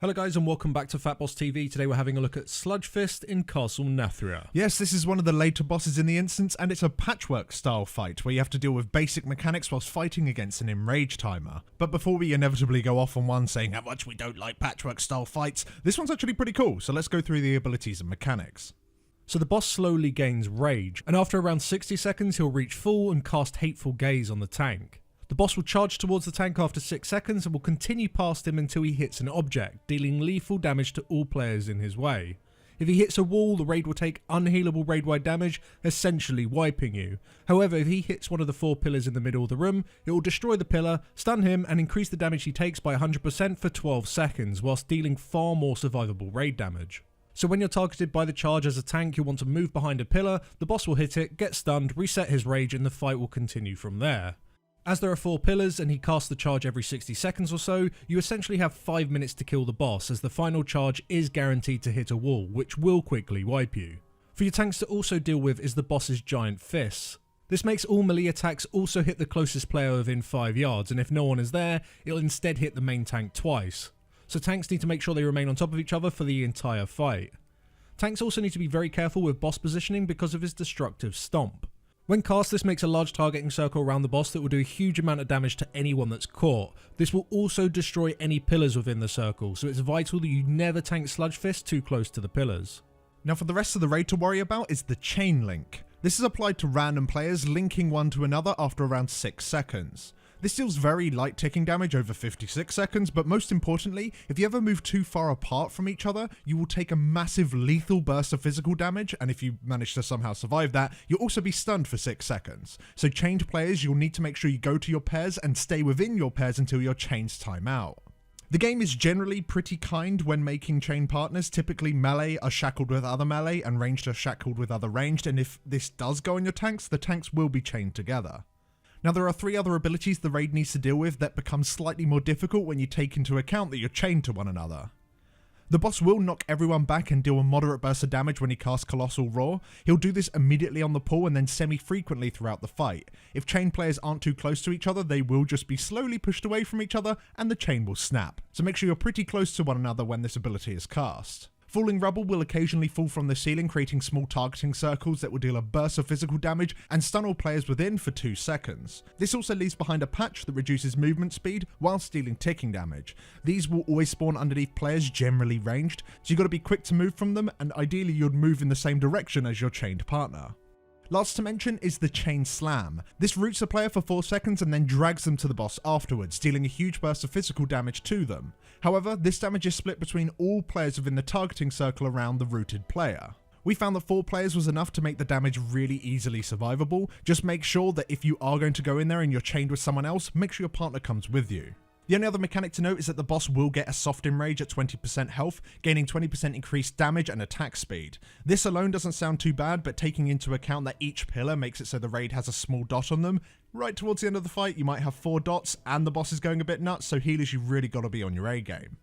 Hello guys and welcome back to Fatboss TV. Today we're having a look at Sludge Fist in Castle Nathria. Yes, this is one of the later bosses in the instance, and it's a patchwork style fight where you have to deal with basic mechanics whilst fighting against an enrage timer. But before we inevitably go off on one saying how much we don't like patchwork style fights, this one's actually pretty cool, so let's go through the abilities and mechanics. So the boss slowly gains rage, and after around 60 seconds he'll reach full and cast Hateful Gaze on the tank. The boss will charge towards the tank after 6 seconds and will continue past him until he hits an object, dealing lethal damage to all players in his way. If he hits a wall, the raid will take unhealable raid-wide damage, essentially wiping you. However, if he hits one of the 4 pillars in the middle of the room, it will destroy the pillar, stun him, and increase the damage he takes by 100% for 12 seconds, whilst dealing far more survivable raid damage. So when you're targeted by the charge as a tank, you'll want to move behind a pillar, the boss will hit it, get stunned, reset his rage, and the fight will continue from there. As there are 4 pillars and he casts the charge every 60 seconds or so, you essentially have 5 minutes to kill the boss, as the final charge is guaranteed to hit a wall, which will quickly wipe you. For your tanks to also deal with is the boss's giant fists. This makes all melee attacks also hit the closest player within 5 yards, and if no one is there, it'll instead hit the main tank twice. So tanks need to make sure they remain on top of each other for the entire fight. Tanks also need to be very careful with boss positioning because of his destructive stomp. When cast, this makes a large targeting circle around the boss that will do a huge amount of damage to anyone that's caught. This will also destroy any pillars within the circle, so it's vital that you never tank Sludge Fist too close to the pillars. Now for the rest of the raid to worry about is the chain link. This is applied to random players linking one to another after around 6 seconds. This deals very light ticking damage over 56 seconds, but most importantly, if you ever move too far apart from each other, you will take a massive lethal burst of physical damage, and if you manage to somehow survive that, you'll also be stunned for 6 seconds. So chained players, you'll need to make sure you go to your pairs and stay within your pairs until your chains time out. The game is generally pretty kind when making chain partners. Typically melee are shackled with other melee and ranged are shackled with other ranged, and if this does go on your tanks, the tanks will be chained together. Now there are 3 other abilities the raid needs to deal with that become slightly more difficult when you take into account that you're chained to one another. The boss will knock everyone back and deal a moderate burst of damage when he casts Colossal Roar. He'll do this immediately on the pull and then semi-frequently throughout the fight. If chain players aren't too close to each other, they will just be slowly pushed away from each other and the chain will snap. So make sure you're pretty close to one another when this ability is cast. Falling rubble will occasionally fall from the ceiling, creating small targeting circles that will deal a burst of physical damage and stun all players within for 2 seconds. This also leaves behind a patch that reduces movement speed whilst dealing ticking damage. These will always spawn underneath players generally ranged, so you've got to be quick to move from them, and ideally you'd move in the same direction as your chained partner. Last to mention is the Chain Slam. This roots a player for 4 seconds and then drags them to the boss afterwards, dealing a huge burst of physical damage to them. However, this damage is split between all players within the targeting circle around the rooted player. We found that 4 players was enough to make the damage really easily survivable. Just make sure that if you are going to go in there and you're chained with someone else, make sure your partner comes with you. The only other mechanic to note is that the boss will get a soft enrage at 20% health, gaining 20% increased damage and attack speed. This alone doesn't sound too bad, but taking into account that each pillar makes it so the raid has a small dot on them, right towards the end of the fight you might have 4 dots and the boss is going a bit nuts, so healers, you've really got to be on your A game.